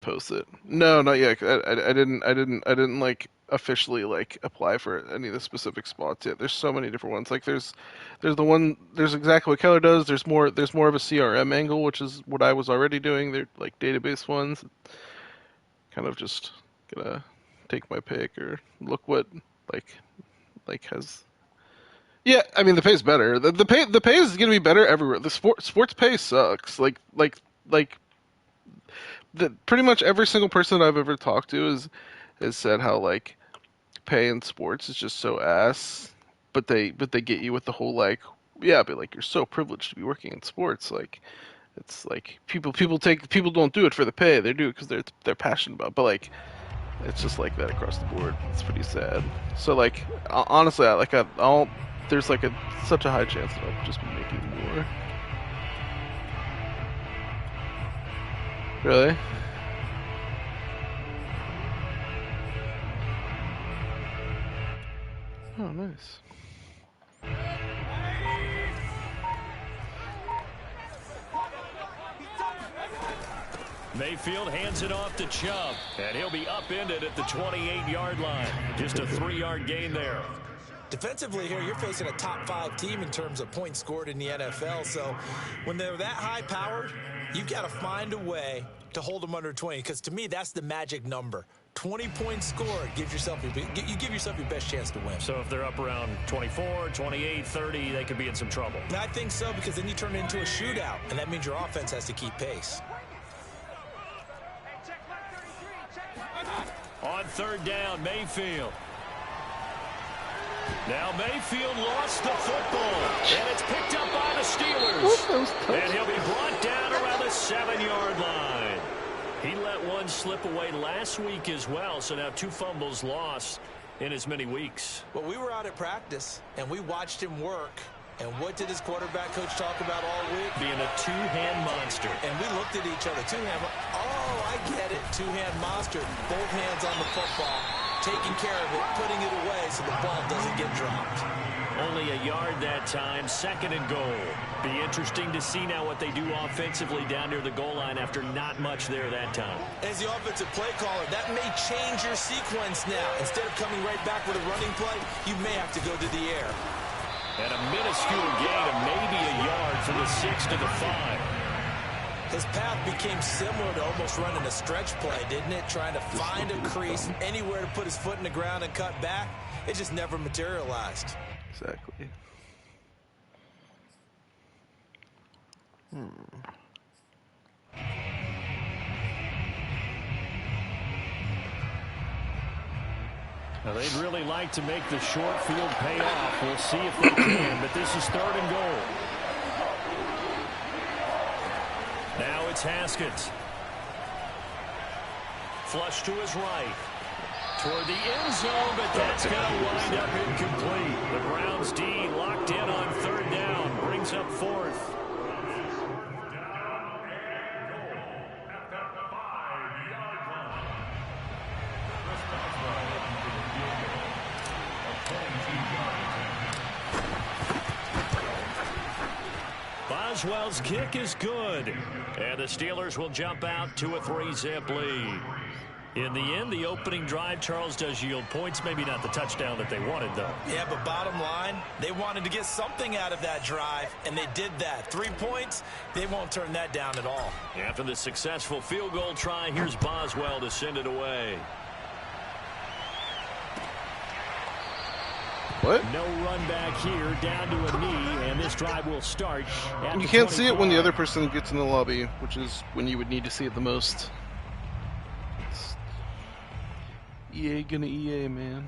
post it. No, not yet. I didn't like officially like apply for any of the specific spots yet. There's so many different ones. Like there's the one, there's exactly what Keller does. There's more of a CRM angle, which is what I was already doing. They're like database ones. Kind of just gonna take my pick or look what like has. Yeah, I mean the pay's better. The pay is gonna be better everywhere. The sports pay sucks. Like pretty much every single person I've ever talked to has said how like pay in sports is just so ass. But they get you with the whole like, yeah, but like you're so privileged to be working in sports. Like it's like people don't do it for the pay. They do it because they're passionate about it. But like it's just like that across the board. It's pretty sad. So like honestly, I'll there's like such a high chance that I'll just be making more. Really? Oh, nice. Mayfield hands it off to Chubb, and he'll be upended at the 28-yard line. Just a 3-yard gain there. Defensively here, you're facing a top 5 team in terms of points scored in the NFL. So when they're that high powered, you've got to find a way to hold them under 20. Because to me, that's the magic number. 20 points scored gives yourself you give yourself your best chance to win. So if they're up around 24, 28, 30, they could be in some trouble. I think so, because then you turn it into a shootout, and that means your offense has to keep pace. On 3rd down, Mayfield. Now Mayfield lost the football, and it's picked up by the Steelers. And he'll be brought down around the 7-yard line. He let one slip away last week as well, so now 2 fumbles lost in as many weeks. Well, we were out at practice, and we watched him work. And what did his quarterback coach talk about all week? Being a 2-hand monster. And we looked at each other. 2-hand. Oh, I get it. 2-hand monster. Both hands on the football, taking care of it, putting it away so the ball doesn't get dropped. Only a yard that time, 2nd and goal. Be interesting to see now what they do offensively down near the goal line after not much there that time. As the offensive play caller, that may change your sequence now. Instead of coming right back with a running play, you may have to go to the air. And a minuscule gain of maybe a yard from the 6 to the 5. His path became similar to almost running a stretch play, didn't it? Trying to find a crease, anywhere to put his foot in the ground and cut back. It just never materialized. Exactly. Now they'd really like to make the short field pay off. We'll see if they can, but this is 3rd and goal. Now it's Haskins. Flush to his right. Toward the end zone, but that's going to wind up incomplete. The Browns D locked in on 3rd down. Brings up 4th. Boswell's kick is good. And the Steelers will jump out to a 3-zip lead. In the end, the opening drive, Charles, does yield points. Maybe not the touchdown that they wanted, though. Yeah, but bottom line, they wanted to get something out of that drive, and they did that. 3 points, they won't turn that down at all. After the successful field goal try, here's Boswell to send it away. What? No run back here, down to a knee, and this drive will start. You can't see it when the other person gets in the lobby, which is when you would need to see it the most. EA gonna EA, man.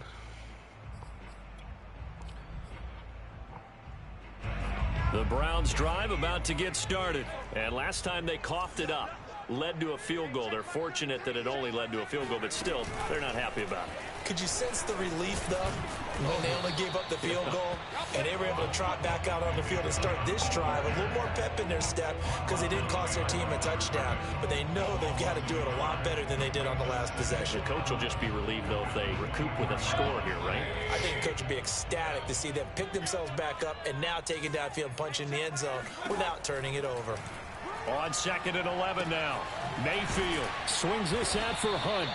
The Browns drive about to get started. And last time they coughed it up, led to a field goal. They're fortunate that it only led to a field goal, but still, they're not happy about it. Could you sense the relief, though, when they only gave up the field goal and they were able to trot back out on the field and start this drive? A little more pep in their step because they didn't cost their team a touchdown, but they know they've got to do it a lot better than they did on the last possession. The coach will just be relieved, though, if they recoup with a score here, right? I think the coach would be ecstatic to see them pick themselves back up and now take it downfield, punch in the end zone without turning it over. On 2nd and 11 now. Mayfield swings this out for Hunt.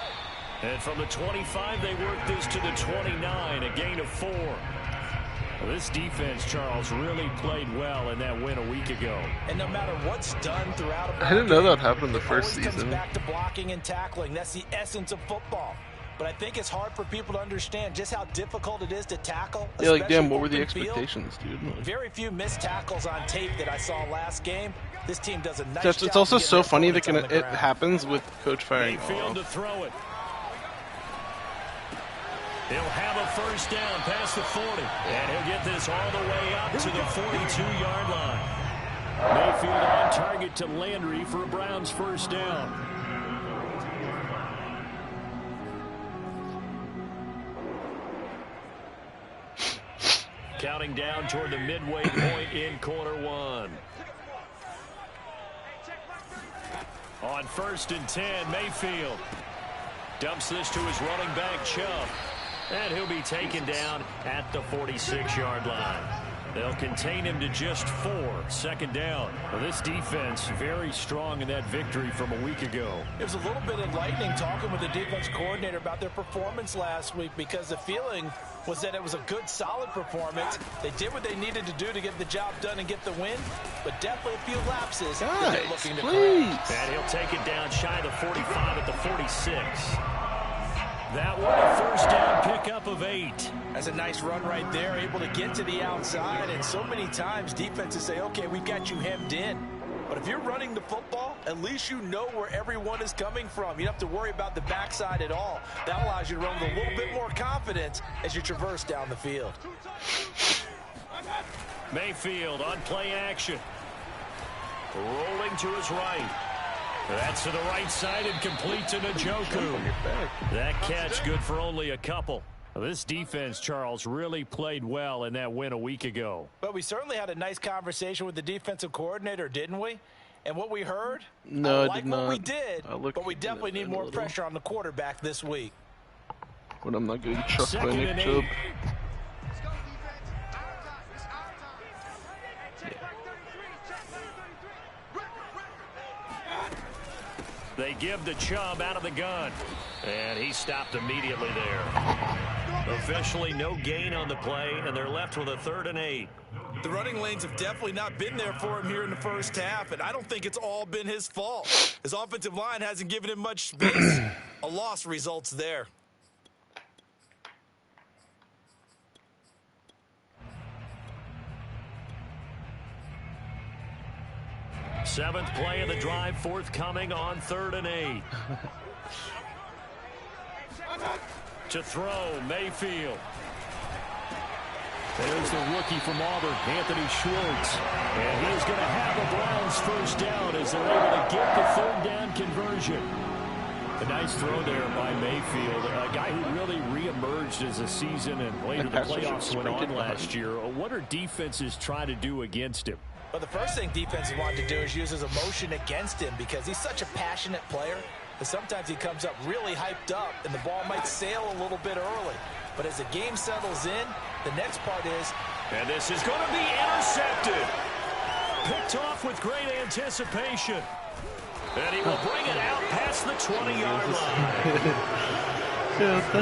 And from the 25, they work this to the 29, a gain of 4. Well, this defense, Charles, really played well in that win a week ago. And no matter what's done throughout a I didn't know that happened in the first season. Comes back to blocking and tackling. That's the essence of football. But I think it's hard for people to understand just how difficult it is to tackle. Yeah, like, damn, what were the expectations, dude? Very few missed tackles on tape that I saw last game. This team does a nice job. It's also so funny that it happens with coach firing Mayfield to throw it. He'll have a first down past the 40. And he'll get this all the way up to the 42-yard line. Mayfield on target to Landry for a Browns first down. Counting down toward the midway point in quarter 1. On 1st and 10, Mayfield dumps this to his running back, Chubb. And he'll be taken down at the 46-yard line. They'll contain him to just 4. 2nd down. Well, this defense very strong in that victory from a week ago. It was a little bit enlightening talking with the defense coordinator about their performance last week, because the feeling was that it was a good, solid performance. They did what they needed to do to get the job done and get the win, but definitely a few lapses that they're looking to correct. And he'll take it down shy of the 45 at the 46. That one, a first down pickup of 8. That's a nice run right there, able to get to the outside. And so many times defenses say, okay, we've got you hemmed in. But if you're running the football, at least you know where everyone is coming from. You don't have to worry about the backside at all. That allows you to run with a little bit more confidence as you traverse down the field. Mayfield on play action. Rolling to his right. That's to the right side and complete to Njoku. That catch good for only a couple. This defense, Charles, really played well in that win a week ago. But we certainly had a nice conversation with the defensive coordinator, didn't we? And what we heard, no, I like what we did, but we definitely need more little pressure on the quarterback this week. When I'm not getting chucked by Nick Chubb. They give the Chubb out of the gun. And he stopped immediately there. Officially no gain on the play, and they're left with a 3rd and 8. The running lanes have definitely not been there for him here in the first half, and I don't think it's all been his fault. His offensive line hasn't given him much space. A loss results there. Seventh play of the drive forthcoming on 3rd and 8. To throw, Mayfield. There's the rookie from Auburn, Anthony Schwartz. And he's going to have a Browns first down as they're able to get the 3rd down conversion. A nice throw there by Mayfield, a guy who really reemerged as the season and later the playoffs went on last year. What are defenses trying to do against him? Well, the first thing defenses want to do is use his emotion against him, because he's such a passionate player that sometimes he comes up really hyped up and the ball might sail a little bit early. But as the game settles in, the next part is... And this is going to be intercepted. Picked off with great anticipation. And he will bring it out past the 20-yard line.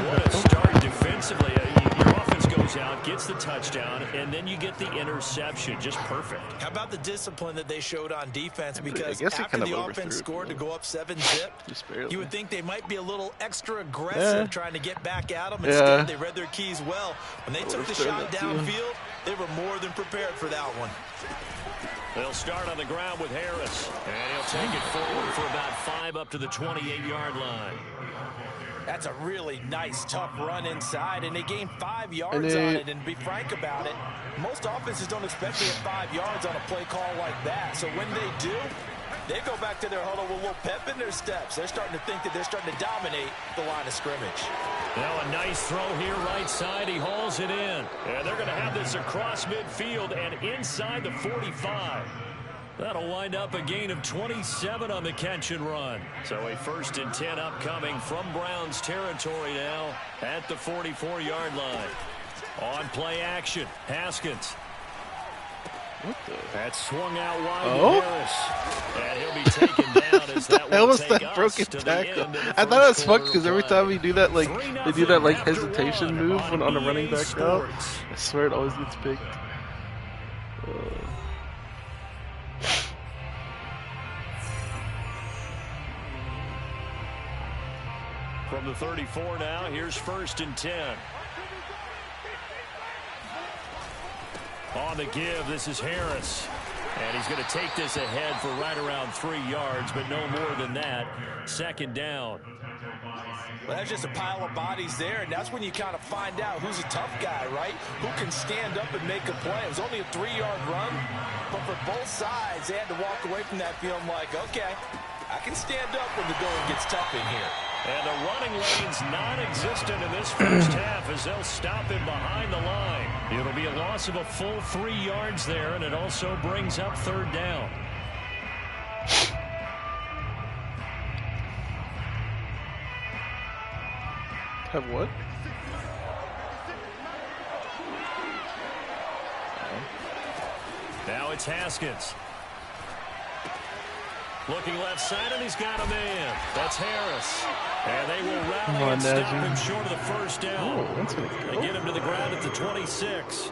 What a start defensively. Your offense goes out, gets the touchdown, and then you get the interception. Just perfect. How about the discipline that they showed on defense? Because after the offense scored to go up 7-zip, you would think they might be a little extra aggressive trying to get back at them. Instead, they read their keys well. When they took the shot downfield, they were more than prepared for that one. They'll start on the ground with Harris. And he'll take it forward for about 5 up to the 28-yard line. That's a really nice, tough run inside, and they gained 5 yards on it. And to be frank about it, most offenses don't expect to get 5 yards on a play call like that. So when they do, they go back to their huddle with a little pep in their steps. They're starting to think that they're starting to dominate the line of scrimmage. Now a nice throw here right side. He hauls it in. And they're going to have this across midfield and inside the 45. That'll wind up a gain of 27 on the catch and run. So a 1st and 10 upcoming from Browns territory now at the 44-yard line. On play action, Haskins. What the? That swung out wide Oh? to Harris. And he'll be taken down as that That will was take that us broken to the tackle. end of the I thought it was first fucked quarter because of every play. time you do that, like, they do that, like, after hesitation one move when on a running EA back route. Sports. I swear it always gets picked. From the 34 now, here's 1st and 10. On the give, this is Harris. And he's going to take this ahead for right around 3 yards, but no more than that. 2nd down. Well, that's just a pile of bodies there, and that's when you kind of find out who's a tough guy, right? Who can stand up and make a play. It was only a 3-yard run, but for both sides, they had to walk away from that feeling like, okay, I can stand up when the going gets tough in here. And the running lane's non-existent in this first half as they'll stop him behind the line. It'll be a loss of a full 3 yards there, and it also brings up 3rd down. Have what? Now it's Haskins. Looking left side, and he's got a man. That's Harris. And they will rally and stop him short of the 1st down. Oh, that's gonna go. They get him to the ground at the 26.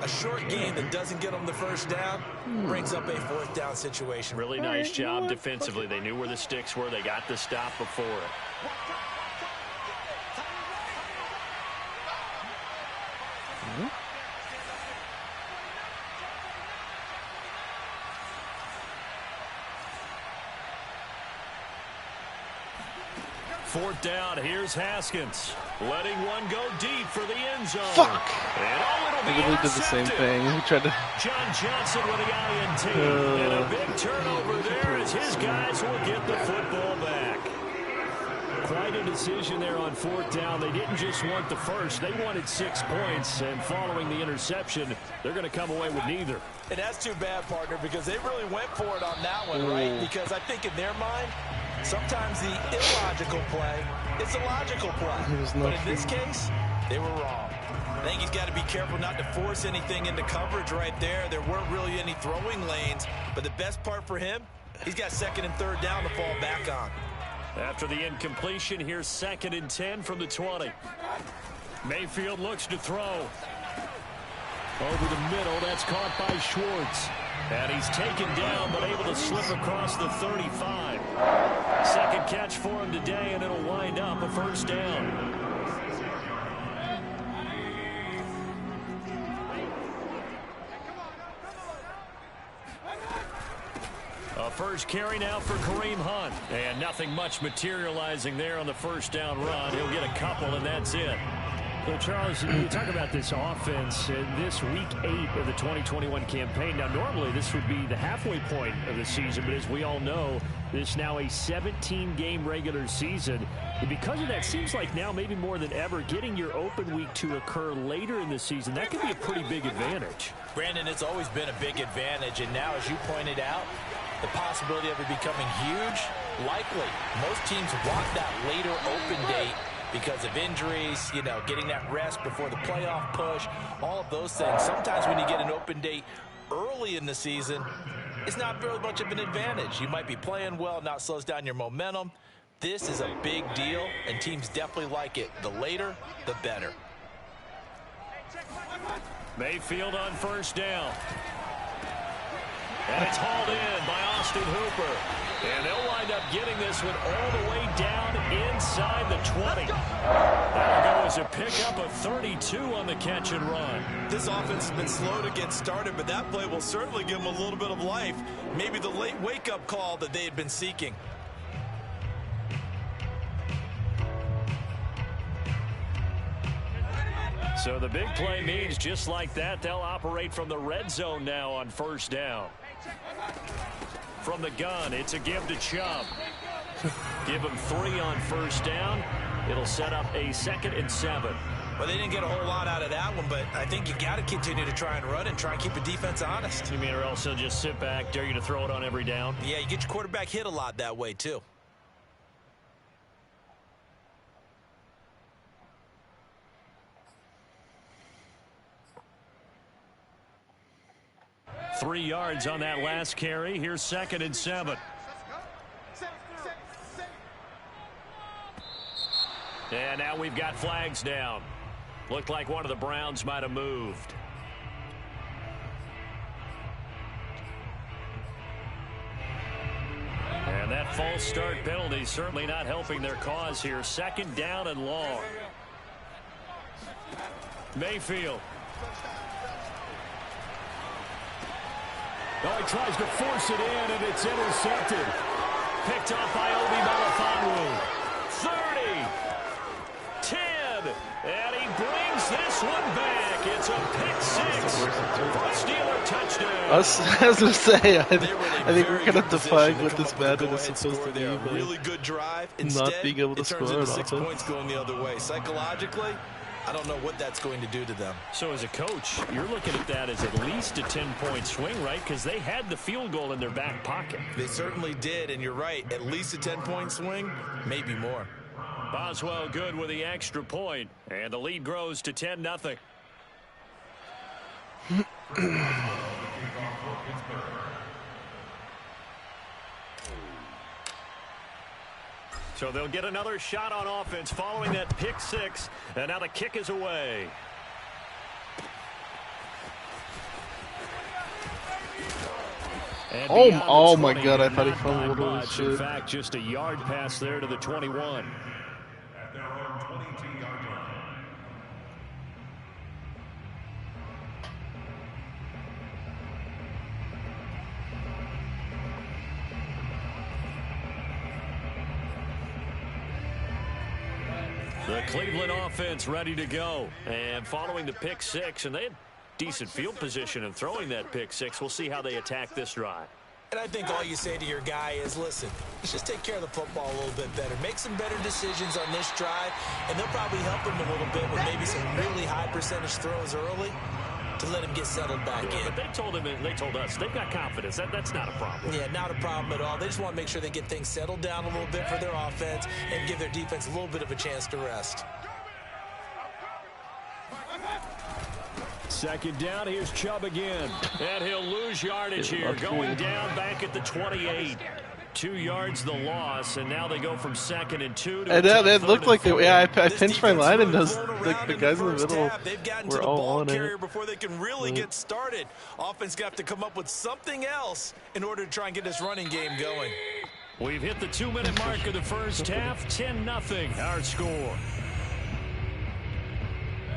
A short game that doesn't get them the 1st down brings up a 4th down situation. Really nice job defensively. They knew where the sticks were. They got the stop before it. Fourth down, here's Haskins. Letting one go deep for the end zone. Fuck! And He really did the same thing. He tried to... John Johnson with the INT. And a big turnover there as his guys will get the football back. Quite a decision there on 4th down. They didn't just want the first. They wanted 6 points. And following the interception, they're going to come away with neither. And that's too bad, partner, because they really went for it on that one, right? Because I think in their mind, sometimes the illogical play is a logical play. But in this case, they were wrong. I think he's got to be careful not to force anything into coverage right there. There weren't really any throwing lanes. But the best part for him, he's got 2nd and 3rd down to fall back on. After the incompletion, here's 2nd and 10 from the 20. Mayfield looks to throw. Over the middle, that's caught by Schwartz. And he's taken down, but able to slip across the 35. 2nd catch for him today, and it'll wind up a 1st down. A first carry now for Kareem Hunt. And nothing much materializing there on the 1st down run. He'll get a couple, and that's it. Well, Charles, you talk about this offense in this week 8 of the 2021 campaign. Now, normally this would be the halfway point of the season, but as we all know, this is now a 17-game regular season. And because of that, seems like now maybe more than ever, getting your open week to occur later in the season, that could be a pretty big advantage. Brandon, it's always been a big advantage, and now, as you pointed out, the possibility of it becoming huge, likely. Most teams want that later open date because of injuries, you know, getting that rest before the playoff push, all of those things. Sometimes when you get an open date early in the season, it's not very much of an advantage. You might be playing well, now it slows down your momentum. This is a big deal, and teams definitely like it. The later, the better. Mayfield on 1st down. And it's hauled in by Austin Hooper. And they'll wind up getting this one all the way down inside the 20. That'll go as a pickup of 32 on the catch and run. This offense has been slow to get started, but that play will certainly give them a little bit of life. Maybe the late wake-up call that they had been seeking. So the big play means just like that, they'll operate from the red zone now on 1st down. From the gun, it's a give to Chubb. Give him 3 on 1st down. It'll set up a 2nd and 7. Well, they didn't get a whole lot out of that one, but I think you got to continue to try and run and try and keep the defense honest. You mean or else they'll just sit back, dare you to throw it on every down? Yeah, you get your quarterback hit a lot that way, too. 3 yards on that last carry. Here's 2nd and 7. And now we've got flags down. Looked like one of the Browns might have moved. And that false start penalty certainly not helping their cause here. 2nd down and long. Mayfield. Oh, he tries to force it in, and it's intercepted. Picked off by Obi Melifonwu. 30. 10. And he brings this one back. It's a pick 6. Steeler touchdown. I was going to say, I think we're going to define what this Madden is supposed to be. Really good drive. Not being able to score on 6 points going the other way. Psychologically, I don't know what that's going to do to them. So as a coach, you're looking at that as at least a 10-point swing, right? Because they had the field goal in their back pocket. They certainly did, and you're right. At least a 10-point swing, maybe more. Boswell good with the extra point, and the lead grows to 10-0. So they'll get another shot on offense following that pick 6, and now the kick is away. Oh my God, I thought he fumbled. Holy shit. In fact, just a yard pass there to the 21. The Cleveland offense ready to go. And following the pick 6, and they had decent field position in throwing that pick 6. We'll see how they attack this drive. And I think all you say to your guy is, listen, let's just take care of the football a little bit better. Make some better decisions on this drive, and they'll probably help him a little bit with maybe some really high percentage throws early to let him get settled back in. But they told him, and they told us, they've got confidence. That's not a problem. Yeah, not a problem at all. They just want to make sure they get things settled down a little bit for their offense and give their defense a little bit of a chance to rest. 2nd down, here's Chubb again. And he'll lose yardage here, going down back at the 28. 2 yards the loss, and now they go from 2nd and 2 to it looked like they, I pinched my line, and those the guys in the middle were all on it. Before they can really get started. Offense got to come up with something else in order to try and get this running game going. We've hit the 2-minute mark of the first half. 10-0 our score.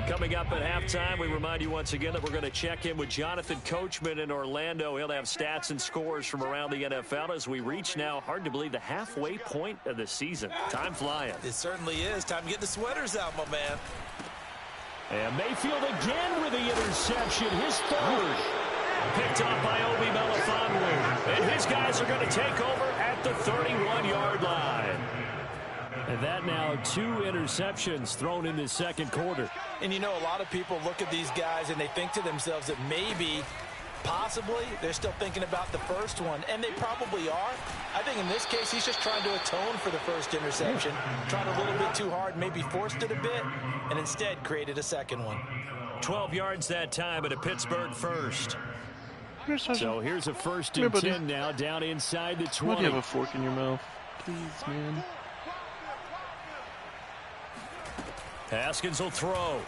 Coming up at halftime, we remind you once again that we're going to check in with Jonathan Coachman in Orlando. He'll have stats and scores from around the NFL as we reach now, hard to believe, the halfway point of the season. Time flying. It certainly is. Time to get the sweaters out, my man. And Mayfield again with the interception. His 3rd. Picked off by Obi Melifonwu. And his guys are going to take over at the 31-yard line. And that now 2 interceptions thrown in the 2nd quarter. And you know, a lot of people look at these guys and they think to themselves that maybe, possibly, they're still thinking about the first one. And they probably are. I think in this case, he's just trying to atone for the first interception. Tried a little bit too hard, maybe forced it a bit, and instead created a 2nd one. 12 yards that time at a Pittsburgh first. So here's a 1st and 10 now, down inside the 20. Why do you have a fork in your mouth? Please, man. Haskins will throw.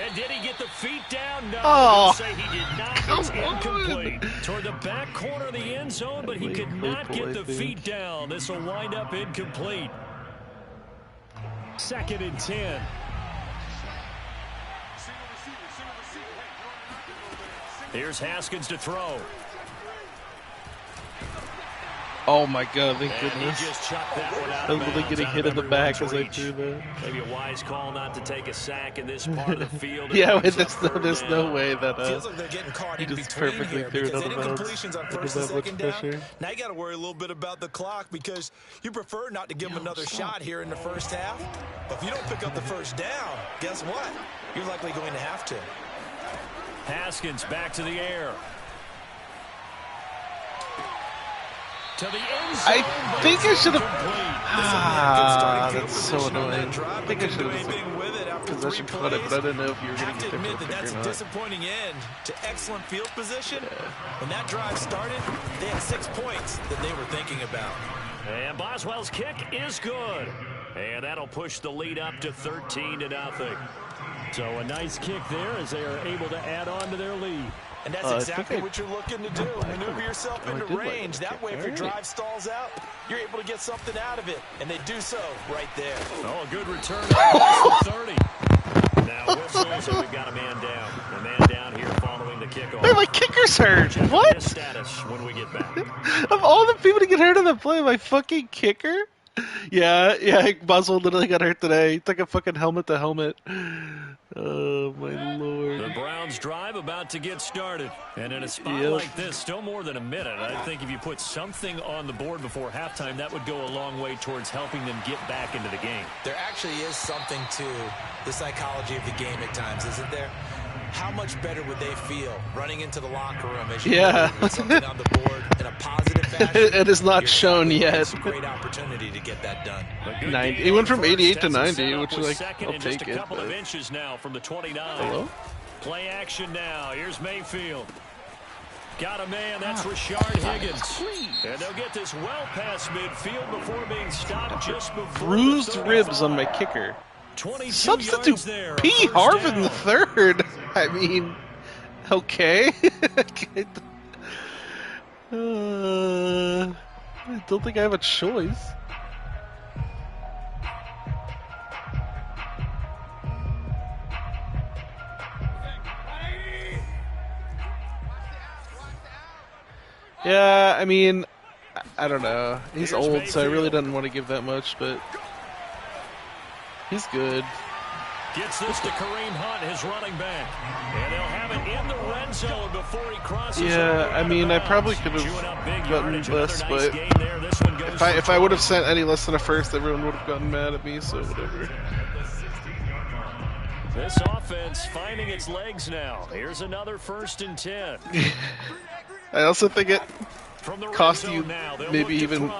And did he get the feet down? No, oh, say he did not. It's incomplete. Toward the back corner of the end zone, but he could not get the feet down. This will wind up incomplete. 2nd and 10. Here's Haskins to throw. Oh my God, thank goodness. He just chucked that one out I was literally getting hit in the back as I do that. Maybe a wise call not to take a sack in this part of the field. Yeah, wait, there's no way that feels like they're getting caught in just between perfectly here threw it because out of bounds. incompletions on first and second down. Now you got to worry a little bit about the clock because you prefer not to give them another shot here in the first half. But if you don't pick up the first down, guess what? You're likely going to have to. Haskins back to the air. To the end zone, I think I should have. That's so annoying. I think I should have. possession caught it, but I didn't know if you were going to get there for the pick that's or a not. disappointing end to excellent field position. When that drive started, they had 6 points that they were thinking about. And Boswell's kick is good. And that'll push the lead up to 13-0. So a nice kick there as they are able to add on to their lead. And that's exactly what you're looking to do. Maneuver yourself into range. That way, if your drive stalls out, you're able to get something out of it. And they do so right there. Oh, a good return. 30. Now whistles, and we've got a man down. A man down here following the kickoff. Hey, my kicker's hurt. What? Status when we get back. Of all the people to get hurt on the play, my fucking kicker? Yeah, Boswell literally got hurt today. He took a fucking helmet to helmet. Oh, my lord. The Browns drive about to get started. And in a spot like this, still more than a minute, I think if you put something on the board before halftime, that would go a long way towards helping them get back into the game. There actually is something to the psychology of the game at times, isn't there? How much better would they feel running into the locker room as you put something on the board in a positive fashion? It is not shown yet. It's a great opportunity to get that done. 90. He went from 88 to 90, which is like, I'll take it. A couple of inches now from the 29. Hello? Play action now. Here's Mayfield. Got a man. That's Rashard Higgins. And they'll get this well past midfield before being stopped just before. Bruised ribs on my kicker. Substitute P. Harvin the third. I mean, okay. I don't think I have a choice. Yeah, I mean, I don't know. He's old, so I really didn't want to give that much, but he's good. Gets this to Kareem Hunt, his running back. And they'll have it in the red zone before he crosses. Yeah, I mean, I probably could have gotten less, but if I would have sent any less than a first, everyone would have gotten mad at me, so whatever. This offense finding its legs now. Here's another 1st and 10. I also think it cost you maybe even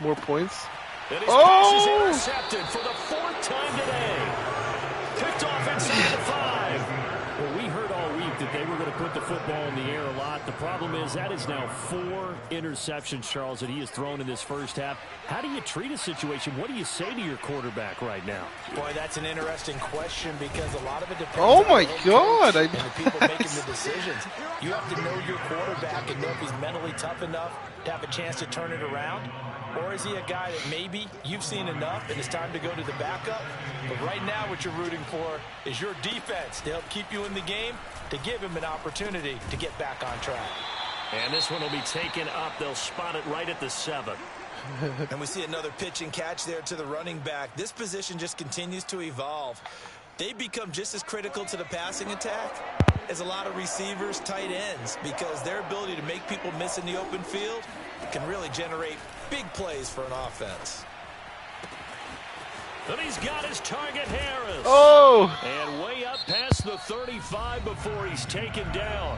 more points. And his pass is intercepted for the 4th time today. Picked off inside the 5. Well, we heard all week that they were going to put the football in the air a lot. The problem is that is now 4 interceptions, Charles, that he has thrown in this first half. How do you treat a situation? What do you say to your quarterback right now? Boy, that's an interesting question because a lot of it depends on my God, and the people making the decisions. You have to know your quarterback and know if he's mentally tough enough to have a chance to turn it around. Or is he a guy that maybe you've seen enough and it's time to go to the backup? But right now what you're rooting for is your defense to help keep you in the game, to give him an opportunity to get back on track. And this one will be taken up. They'll spot it right at the 7. And we see another pitch and catch there to the running back. This position just continues to evolve. They become just as critical to the passing attack as a lot of receivers, tight ends, because their ability to make people miss in the open field can really generate big plays for an offense. And he's got his target, Harris. Oh! And way up past the 35 before he's taken down.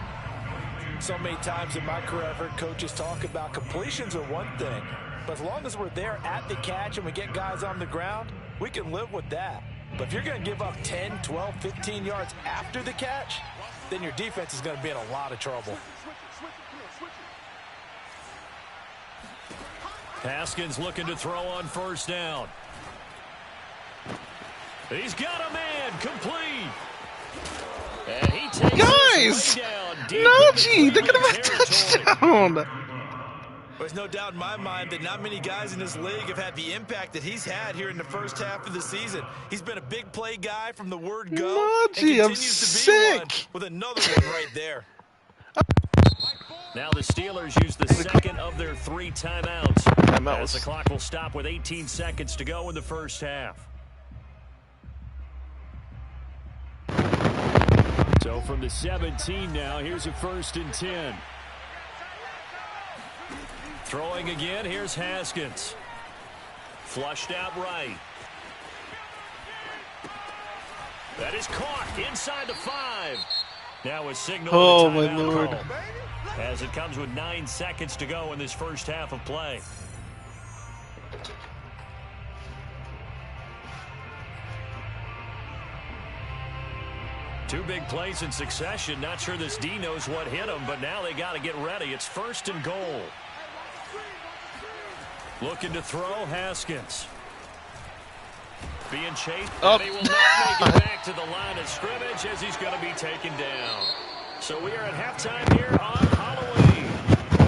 So many times in my career, I've heard coaches talk about completions are one thing, but as long as we're there at the catch and we get guys on the ground, we can live with that. But if you're going to give up 10, 12, 15 yards after the catch, then your defense is going to be in a lot of trouble. Haskins looking to throw on 1st down. He's got a man, complete. And he takes guys! Najee, they're going to have a touchdown. There's no doubt in my mind that not many guys in this league have had the impact that he's had here in the first half of the season. He's been a big play guy from the word go. Najee, I'm sick. With another one right there. Now the Steelers use the 2nd of their 3 timeouts. As the clock will stop with 18 seconds to go in the first half. So from the 17 now, here's a 1st and 10. Throwing again, here's Haskins. Flushed out right. That is caught inside the 5. Now a signal. Oh, my Lord. Call, as it comes with 9 seconds to go in this first half of play. Two big plays in succession. Not sure this D knows what hit him, but now they got to get ready. It's 1st and goal. Looking to throw, Haskins. Being chased, and he will not make it back to the line of scrimmage as he's going to be taken down. So we are at halftime here on Halloween.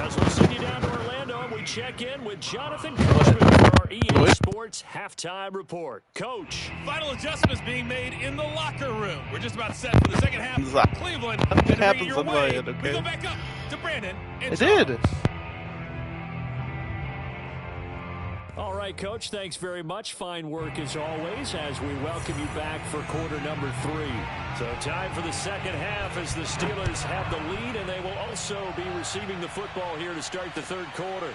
As we send you down to Orlando, we check in with Jonathan Coachman for our EA Sports Halftime Report. Coach. Final adjustments being made in the locker room. We're just about set for the second half. Cleveland, it happens on my end, okay? We go back up to Brandon. I did. All right, Coach, thanks very much. Fine work as always as we welcome you back for quarter number 3. So time for the second half as the Steelers have the lead, and they will also be receiving the football here to start the third quarter.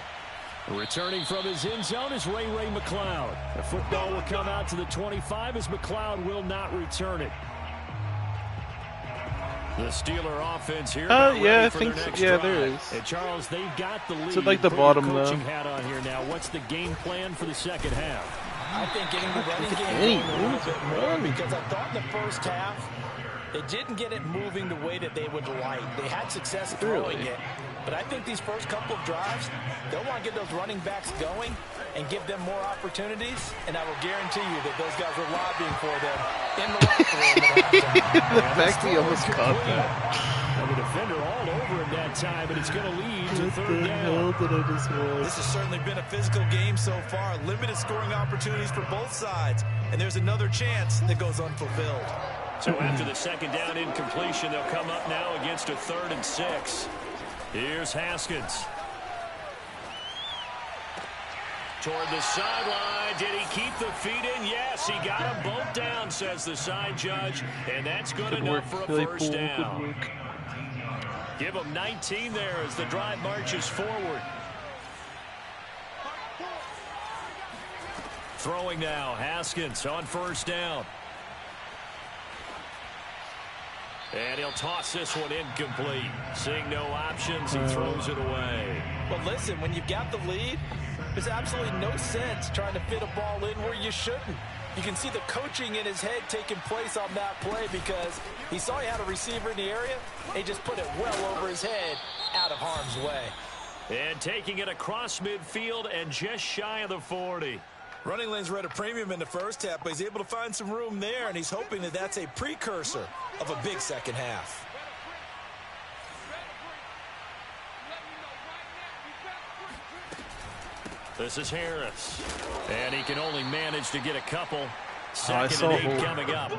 Returning from his end zone is Ray McLeod. The football will come out to the 25 as McLeod will not return it. The Steeler offense here. Yeah, I think so. Yeah, there is. And Charles, they've got the lead. So like the bottom though. Hat on here now. What's the game plan for the second half? I think getting the running game going a little bit more, because I thought in the first half they didn't get it moving the way that they would like. They had success throwing it, but I think these first couple of drives, they'll want to get those running backs going and give them more opportunities, and I will guarantee you that those guys were lobbying for them in the locker room at halftime. The fact he almost caught that. And the defender all over him that time, and it's going to lead to third down. What the hell did I just watch? This has certainly been a physical game so far. Limited scoring opportunities for both sides, and there's another chance that goes unfulfilled. So after the second down incompletion, they'll come up now against a 3rd and 6. Here's Haskins. Toward the sideline. Did he keep the feet in? Yes, he got them both down, says the side judge. And that's good enough for a first down. Give him 19 there as the drive marches forward. Throwing now, Haskins on first down. And he'll toss this one incomplete. Seeing no options, he throws it away. Well, listen, when you've got the lead, there's absolutely no sense trying to fit a ball in where you shouldn't. You can see the coaching in his head taking place on that play because he saw he had a receiver in the area. He just put it well over his head out of harm's way. And taking it across midfield and just shy of the 40. Running lanes were at a premium in the first half, but he's able to find some room there, and he's hoping that that's a precursor of a big second half. This is Harris. And he can only manage to get a couple. 2nd and 8 coming up.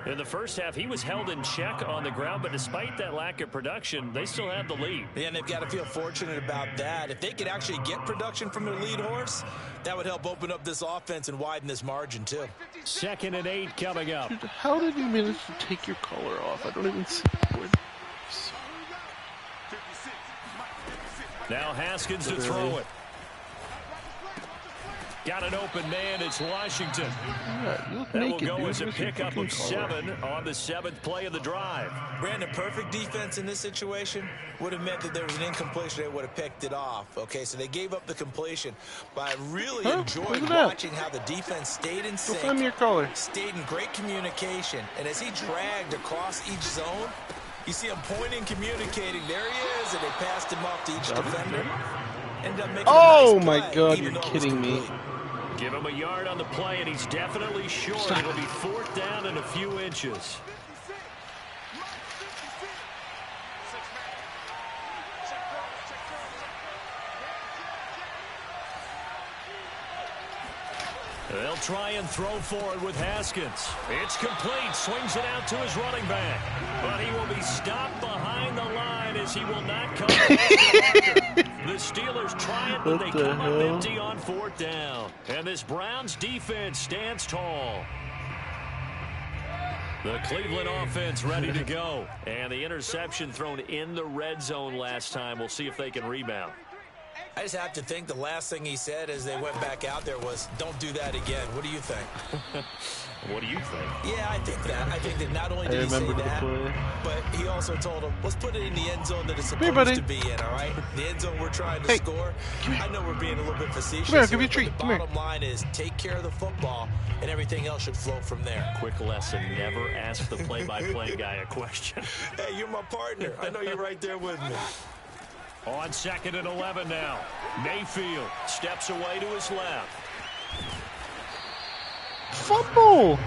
In the first half, he was held in check on the ground, but despite that lack of production, they still have the lead. Yeah, and they've got to feel fortunate about that. If they could actually get production from their lead horse, that would help open up this offense and widen this margin, too. 2nd and 8 coming up. Dude, how did you manage to take your collar off? I don't even see where. Now Haskins to throw it. Got an open man. It's Washington. Yeah, that will go as a pickup of 7 on the 7th play of the drive. Brandon, perfect defense in this situation would have meant that there was an incompletion. They would have picked it off. Okay, so they gave up the completion. But I really enjoyed watching how the defense stayed in sync. Go your collar. Stayed in great communication. And as he dragged across each zone, you see him pointing, communicating. There he is, and they passed him off to each defender. Ended up making a nice my play, God, you're kidding me. Give him a yard on the play, and he's definitely short. It'll be 4th down and a few inches. They'll try and throw for it with Haskins. It's complete. Swings it out to his running back. But he will be stopped behind the line as he will not come back. The Steelers try it, but they come up empty on 4th down. And this Browns defense stands tall. The Cleveland offense ready to go. And the interception thrown in the red zone last time. We'll see if they can rebound. I just have to think the last thing he said as they went back out there was, don't do that again. What do you think? What do you think? Yeah, I think that not only did he say that, but he also told him, let's put it in the end zone that it's supposed to be in, all right? The end zone we're trying to score. I know we're being a little bit facetious. Come here, give me a treat. The bottom line is take care of the football, and everything else should flow from there. Quick lesson, never ask the play-by-play guy a question. Hey, you're my partner. I know you're right there with me. On 2nd and 11 now. Mayfield steps away to his left. Fumble!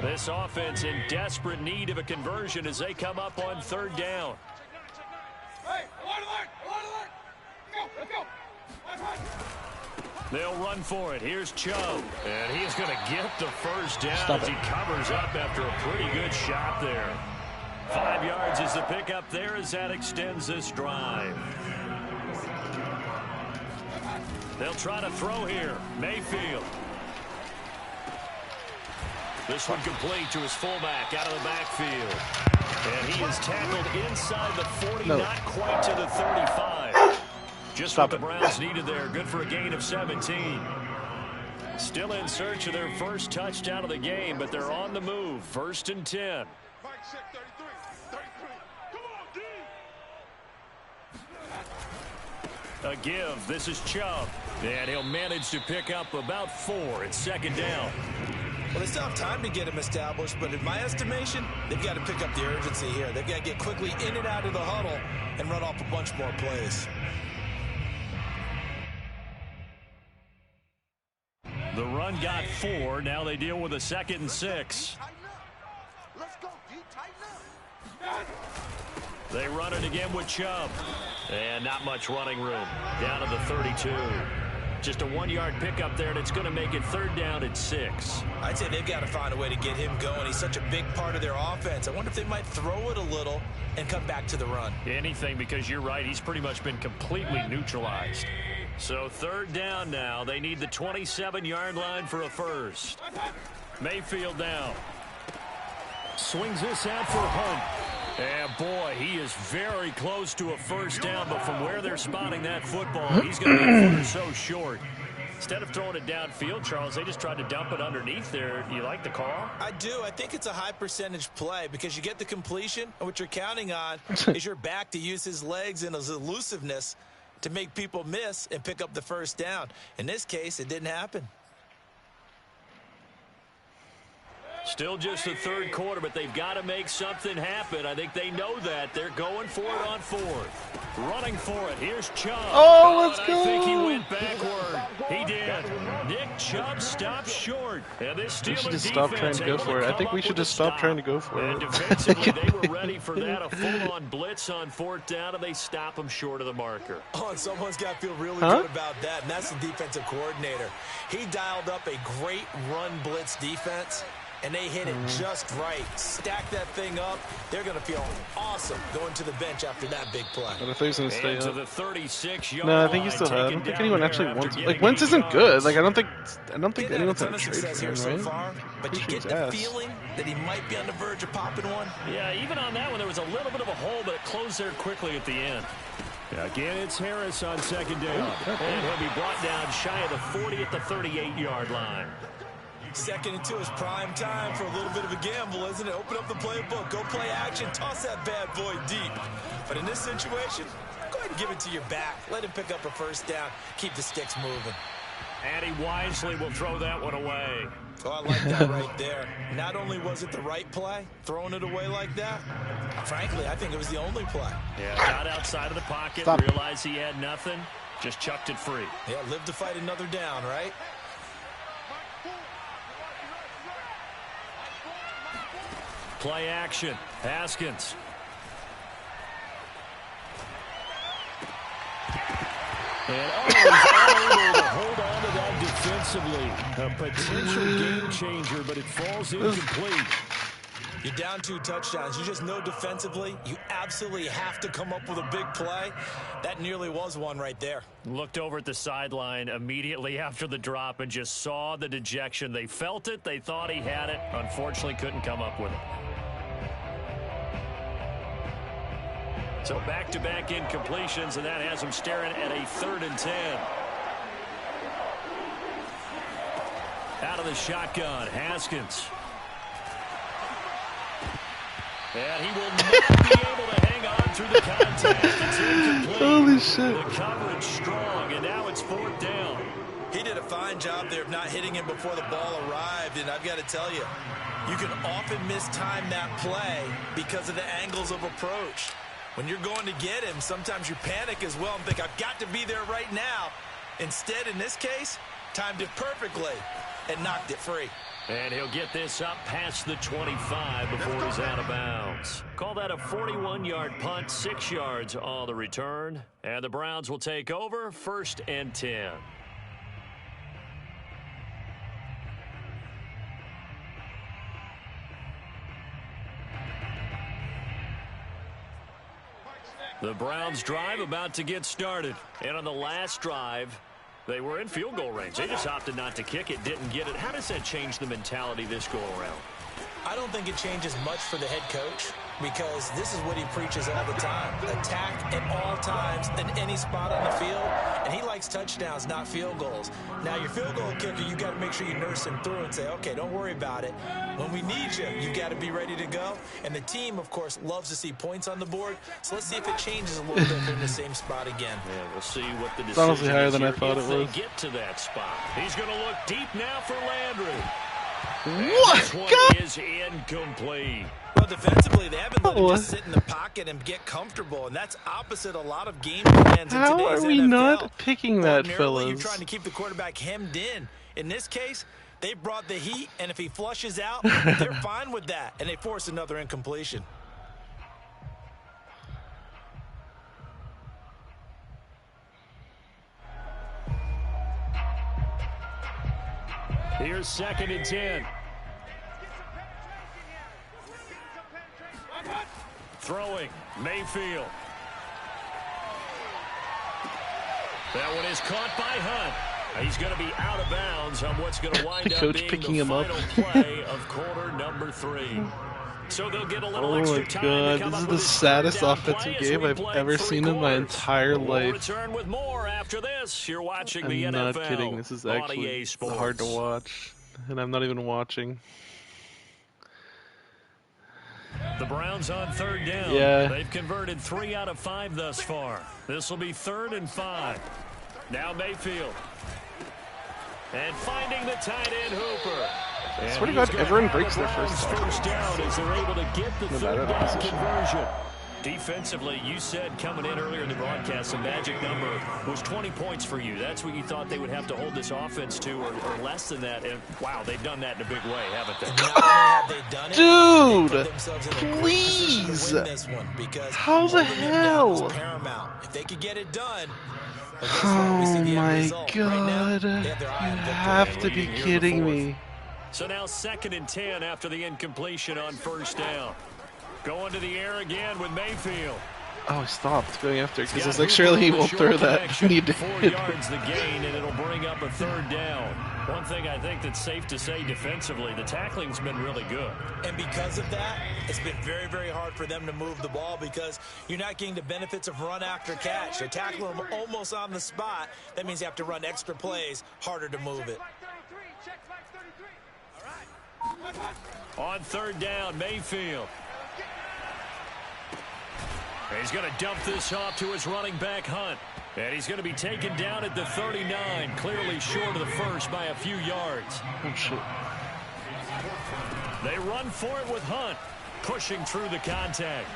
This offense in desperate need of a conversion as they come up on 3rd down. They'll run for it. Here's Chubb. And he's going to get the first down as he covers up after a pretty good shot there. 5 yards is the pickup there as that extends this drive. They'll try to throw here. Mayfield. This one complete to his fullback out of the backfield. And he is tackled inside the 40, not quite to the 35. Just what the Browns needed there. Good for a gain of 17. Still in search of their first touchdown of the game, but they're on the move. 1st and 10. A give. This is Chubb. And he'll manage to pick up about 4 at 2nd down. Well, they still have time to get him established, but in my estimation, they've got to pick up the urgency here. They've got to get quickly in and out of the huddle and run off a bunch more plays. The run got 4. Now they deal with a 2nd and 6. They run it again with Chubb. And not much running room. Down to the 32. Just a 1-yard pickup there, and it's going to make it 3rd down at 6. I'd say they've got to find a way to get him going. He's such a big part of their offense. I wonder if they might throw it a little and come back to the run. Anything, because you're right. He's pretty much been completely neutralized. So 3rd down now. They need the 27-yard line for a first. Mayfield now. Swings this out for Hunt. And boy, he is very close to a first down, but from where they're spotting that football, he's going to be a footer so short. Instead of throwing it downfield, Charles, they just tried to dump it underneath there. Do you like the call? I do. I think it's a high percentage play because you get the completion, and what you're counting on is your back to use his legs and his elusiveness to make people miss and pick up the first down. In this case, it didn't happen. Still just the 3rd quarter, but they've got to make something happen. I think they know that. They're going for it on 4th. Running for it. Here's Chubb. Oh, let's go. I think he went backward. He did. Nick Chubb stopped short. And this we should Steelers just stop trying to go for it. I think we should just stop trying to go for it. And defensively, they were ready for that. A full-on blitz on 4th down, and they stop them short of the marker. Oh, and someone's got to feel really good about that, and that's the defensive coordinator. He dialed up a great run blitz defense, and they hit it just right. Stack that thing up. They're going to feel awesome going to the bench after that big play. But if he's going to stay to up. the 36-yard No, I think he still has. I don't think anyone actually wants it. Like, Wentz isn't good. Like, I don't think anyone's going to trade for him, so right? far, but you get the feeling that he might be on the verge of popping one. Yeah, even on that one, there was a little bit of a hole, but it closed there quickly at the end. Again, it's Harris on 2nd down. And he'll be brought down shy of the 40 at the 38-yard line. 2nd and 2 is prime time for a little bit of a gamble, isn't it? Open up the playbook, go play action, toss that bad boy deep. But in this situation, go ahead and give it to your back. Let him pick up a first down. Keep the sticks moving. And he wisely will throw that one away. Oh, I like that right there. Not only was it the right play, throwing it away like that, frankly, I think it was the only play. Yeah, got outside of the pocket, realized he had nothing, just chucked it free. Yeah, live to fight another down, right? Play action. Haskins. And he's unable to hold on to that defensively. A potential game changer, but it falls incomplete. You're down 2 touchdowns. You just know defensively you absolutely have to come up with a big play. That nearly was one right there. Looked over at the sideline immediately after the drop and just saw the dejection. They felt it. They thought he had it. Unfortunately, couldn't come up with it. So back-to-back incompletions, and that has him staring at a 3rd and 10. Out of the shotgun, Haskins. And he will not be able to hang on through the contact. It's incomplete. Holy shit. The coverage strong, and now it's 4th down. He did a fine job there of not hitting him before the ball arrived, and I've got to tell you, you can often mistime that play because of the angles of approach. When you're going to get him, sometimes you panic as well and think, I've got to be there right now. Instead, in this case, timed it perfectly and knocked it free. And he'll get this up past the 25 before he's out of bounds. Call that a 41-yard punt, 6 yards on the return. And the Browns will take over, 1st and 10. The Browns drive about to get started. And on the last drive, they were in field goal range. They just opted not to kick it, didn't get it. How does that change the mentality this go around? I don't think it changes much for the head coach because this is what he preaches all the time. Attack at all times in any spot on the field, and he likes touchdowns, not field goals. Now, your field goal kicker, you got to make sure you nurse him through and say, okay, don't worry about it. When we need you, you got to be ready to go. And the team, of course, loves to see points on the board. So let's see if it changes a little bit if they're in the same spot again. Yeah, we'll see what the decision It's honestly higher than I is thought if it was. they get to that spot. He's going to look deep now for Landry. What? This one God. is incomplete. Well, defensively, they haven't let him just sit in the pocket and get comfortable, and that's opposite a lot of game plans in How today's are we NFL. not picking that, Ordinarily, you're fellas? trying to keep the quarterback hemmed in. In this case, they brought the heat, and if he flushes out, they're fine with that, and they force another incompletion. Here's 2nd and 10. Throwing, Mayfield. That one is caught by Hunt. He's going to be out of bounds on what's going to wind up Coach being picking the him up. final play of quarter number 3. So they'll get a little Oh extra my time god, to come this up is with the his saddest 3rd down offensive play as game we I've play ever 3 seen in my quarters. entire We'll life. return with more after this. You're watching the I'm NFL not kidding, this is on actually EA Sports. hard to watch. And I'm not even watching. The Browns on 3rd down. Yeah. They've converted 3 out of 5 thus far. This will be 3rd and 5. Now Mayfield. And finding the tight end Hooper. I swear to God, everyone breaks their first down as they're able to get the No 3rd matter the down position. conversion. Defensively, you said coming in earlier in the broadcast, the magic number was 20 points for you. That's what you thought they would have to hold this offense to, or less than that. And wow, they've done that in a big way, haven't they? Not only have they done it, they put themselves in a great position please. to win this one because How the holding them down is hell? paramount. If they could get it done, well, guess what? Oh We see the end my result. Right now, god. they You have their eye on victory. have to be Leading here in the kidding 4th. me. So now 2nd and 10 after the incompletion on 1st down. Going to the air again with Mayfield. Oh, he stopped going after because I was Got like, Hooper surely he with a won't short throw that. connection. He did. 4 yards the gain, and it'll bring up a 3rd down. One thing I think that's safe to say defensively, the tackling's been really good. And because of that, it's been very, very hard for them to move the ball because you're not getting the benefits of run after catch. They're tackling them almost on the spot. That means you have to run extra plays, harder to move it. On 3rd down, Mayfield. And he's going to dump this off to his running back, Hunt. And he's going to be taken down at the 39, clearly short of the first by a few yards. Oh, shit. They run for it with Hunt, pushing through the contact.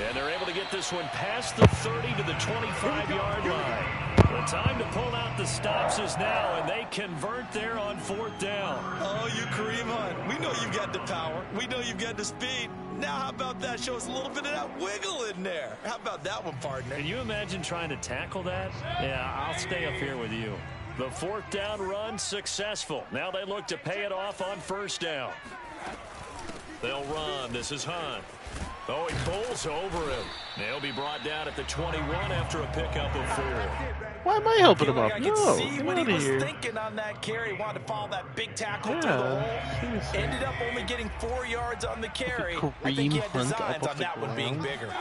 And they're able to get this one past the 30 to the 25-yard line. The time to pull out the stops is now, and they convert there on 4th down. Oh, you Kareem Hunt. We know you've got the power. We know you've got the speed. Now how about that? Show us a little bit of that wiggle in there. How about that one, partner? Can you imagine trying to tackle that? Yeah, I'll stay up here with you. The 4th down run successful. Now they look to pay it off on 1st down. They'll run. This is Hunt. Oh, he pulls over him. They'll be brought down at the 21 after a pickup of 4. Why am I helping him up? I No, could see get what out he of was here. thinking on that carry. Wanted to follow that big tackle through the Yeah, hole. seriously. Ended up only getting 4 yards on the carry. Kareem I think he had Hunt designs up on off that the one being ground. bigger.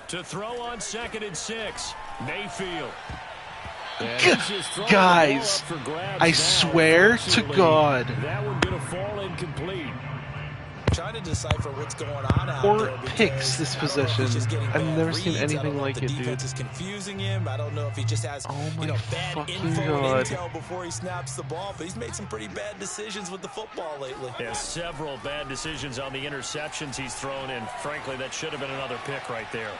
To throw on 2nd and 6. Mayfield. Guys, I swear to God. That one going to fall incomplete. Trying to decipher what's going on out 4 there. picks this possession. I've never seen anything like it, dude. The defense is confusing him. I don't know if he just has my bad fucking info God. and intel before he snaps the ball, but he's made some pretty bad decisions with the football lately. Yeah, several bad decisions on the interceptions he's thrown, and frankly, that should have been another pick right there.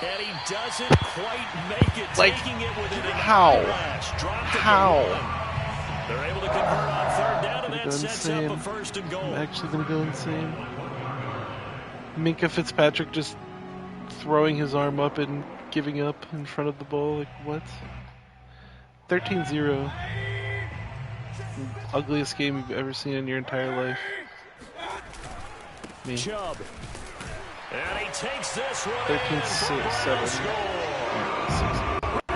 And he doesn't quite make it, Like, taking it with an how? How? They're able to convert on 3rd down, and that Go sets insane. up a 1st and goal. I'm actually gonna go insane. Minkah Fitzpatrick just throwing his arm up and giving up in front of the ball. Like, what? 13-0. Ugliest game you've ever seen in your entire life. Me. Chubb. And he takes this one 13-7.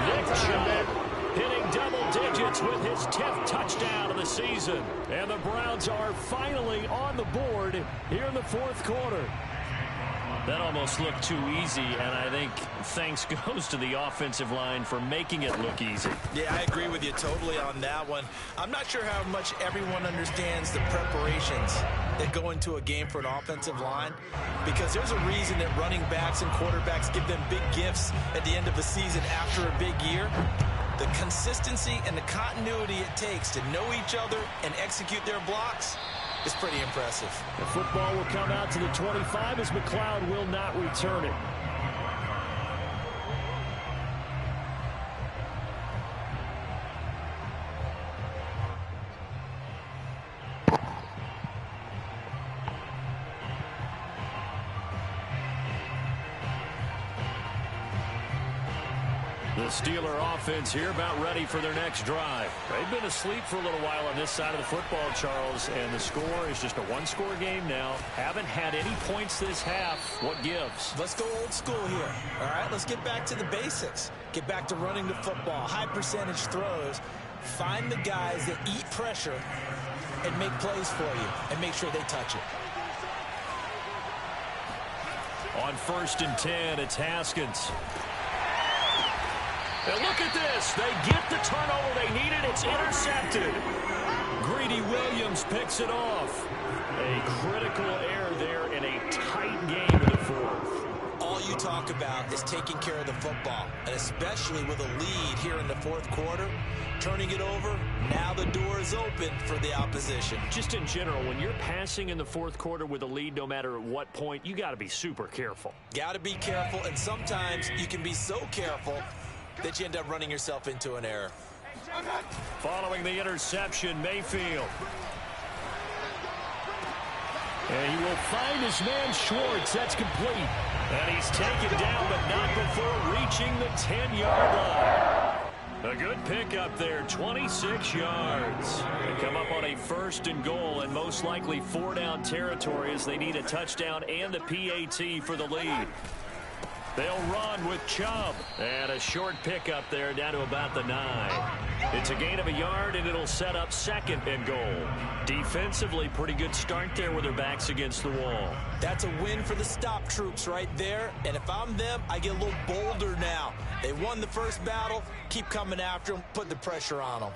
Nick Chubb hitting double digits with his 10th touchdown of the season. And the Browns are finally on the board here in the 4th quarter. That almost looked too easy, and I think thanks goes to the offensive line for making it look easy. Yeah, I agree with you totally on that one. I'm not sure how much everyone understands the preparations that go into a game for an offensive line, because there's a reason that running backs and quarterbacks give them big gifts at the end of the season after a big year. The consistency and the continuity it takes to know each other and execute their blocks is pretty impressive. The football will come out to the 25 as McLeod will not return it. The Steeler offense here about ready for their next drive. They've been asleep for a little while on this side of the football, Charles, and the score is just a one-score game now. Haven't had any points this half. What gives? Let's go old school here. All right, let's get back to the basics. Get back to running the football, high percentage throws. Find the guys that eat pressure and make plays for you and make sure they touch it. On 1st and 10, it's Haskins. And look at this. They get the turnover they needed. It's intercepted. Greedy Williams picks it off. A critical error there in a tight game in the 4th. All you talk about is taking care of the football, and especially with a lead here in the 4th quarter, turning it over, now the door is open for the opposition. Just in general, when you're passing in the 4th quarter with a lead, no matter at what point, you got to be super careful. Got to be careful, and sometimes you can be so careful that you end up running yourself into an error. Following the interception, Mayfield. And he will find his man Schwartz. That's complete. And he's taken down, but not before reaching the 10-yard line. A good pickup there, 26 yards. They come up on a 1st and goal, and most likely 4-down territory as they need a touchdown and the PAT for the lead. They'll run with Chubb. And a short pickup there down to about the 9. It's a gain of a yard, and it'll set up 2nd and goal. Defensively, pretty good start there with their backs against the wall. That's a win for the stop troops right there. And if I'm them, I get a little bolder now. They won the first battle. Keep coming after them. Put the pressure on them.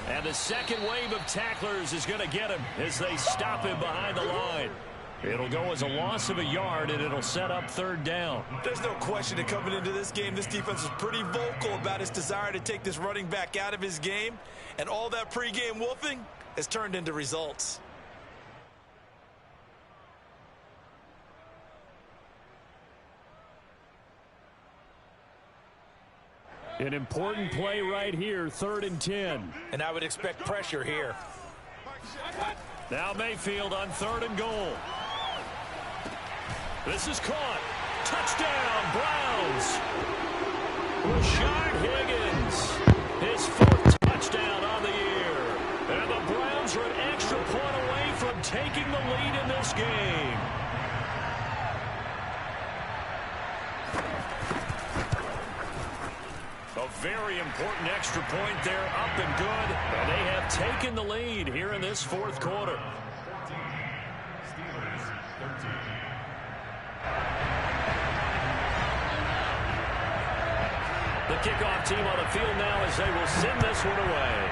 And the second wave of tacklers is going to get him as they stop him behind the line. It'll go as a loss of a yard, and it'll set up 3rd down. There's no question that coming into this game, this defense was pretty vocal about its desire to take this running back out of his game. And all that pregame wolfing has turned into results. An important play right here, 3rd and 10. And I would expect pressure here. Now Mayfield on 3rd and goal. This is caught. Touchdown, Browns. Rashard Higgins, his 4th touchdown on the year. And the Browns are an extra point away from taking the lead in this game. A very important extra point there, up and good. And they have taken the lead here in this 4th quarter. The kickoff team on the field now as they will send this one away.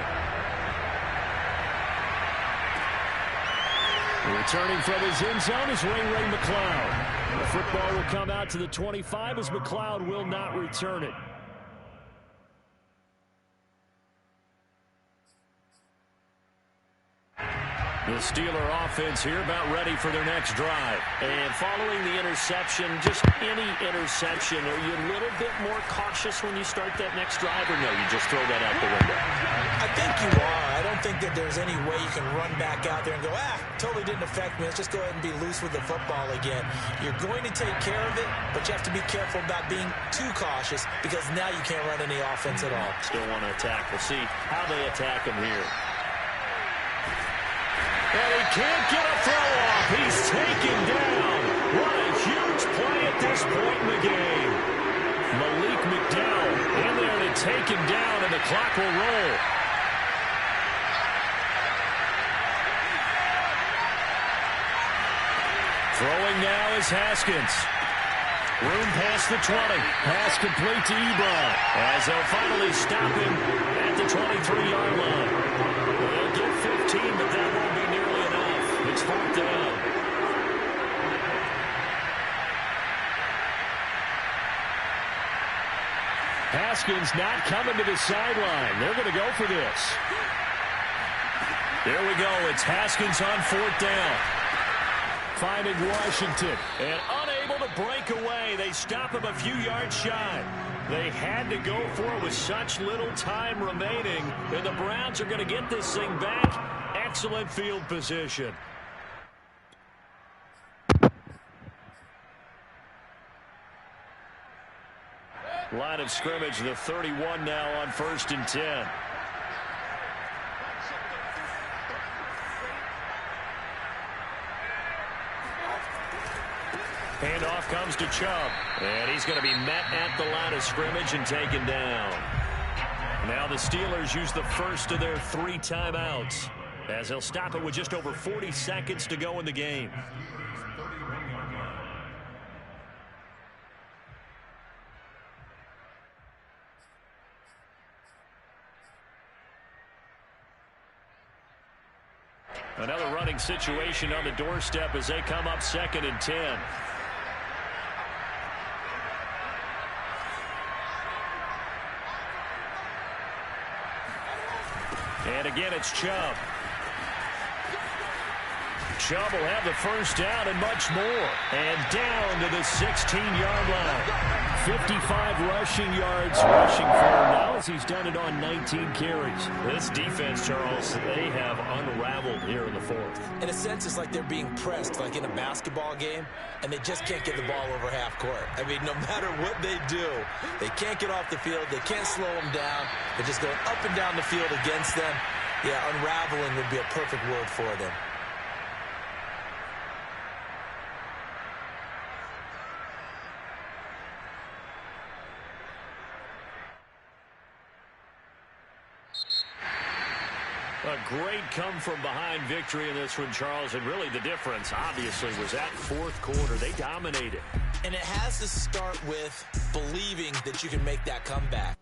Returning from his end zone is Ray McLeod. The football will come out to the 25 as McLeod will not return it. The Steeler offense here about ready for their next drive. And following the interception, just any interception, are you a little bit more cautious when you start that next drive, or no, you just throw that out the window? I think you are. I don't think that there's any way you can run back out there and go, totally didn't affect me. Let's just go ahead and be loose with the football again. You're going to take care of it, but you have to be careful about being too cautious because now you can't run any offense at all. Still want to attack. We'll see how they attack him here. And he can't get a throw off. He's taken down. What a huge play at this point in the game. Malik McDowell in there to take him down, and the clock will roll. Throwing now is Haskins. Room past the 20. Pass complete to Ebron as they'll finally stop him at the 23-yard line. They'll get 15, but that won't be nearly enough. It's 4th down. Haskins not coming to the sideline. They're going to go for this. There we go. It's Haskins on 4th down. Finding Washington. And unable to break away. They stop him a few yards shy. They had to go for it with such little time remaining. And the Browns are going to get this thing back. Excellent field position. Line of scrimmage, the 31 now on 1st and 10. Handoff comes to Chubb. And he's going to be met at the line of scrimmage and taken down. Now the Steelers use the first of their 3 timeouts as they'll stop it with just over 40 seconds to go in the game. Another running situation on the doorstep as they come up 2nd and 10. And again, it's Chubb. Chubb will have the first down and much more. And down to the 16-yard line. 55 rushing yards rushing for him now as he's done it on 19 carries. This defense, Charles, they have unraveled here in the 4th. In a sense, it's like they're being pressed like in a basketball game, and they just can't get the ball over half court. I mean, no matter what they do, they can't get off the field. They can't slow them down. They're just going up and down the field against them. Yeah, unraveling would be a perfect word for them. A great come-from-behind victory in this one, Charles, and really the difference, obviously, was that 4th quarter. They dominated. And it has to start with believing that you can make that comeback.